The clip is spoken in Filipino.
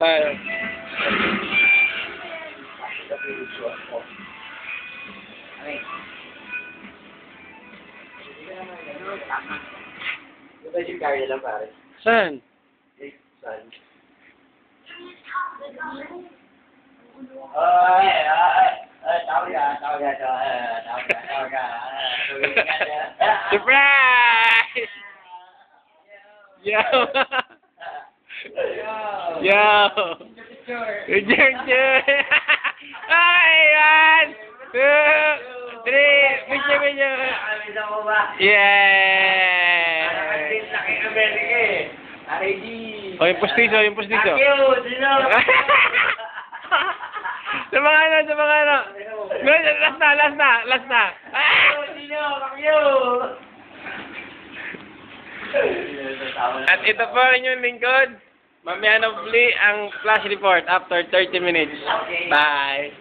Tayo. Yung carry lang pare. Saan? Saan? Surprise! Yo! Yo! Good job, Ay, 1, 2, 3, picture. Yeah! Oh, yung postizo. Sa mga ano. Last na. At ito po rin yung lingkod. Mamaya na uli ang flash report after 30 minutes. Bye!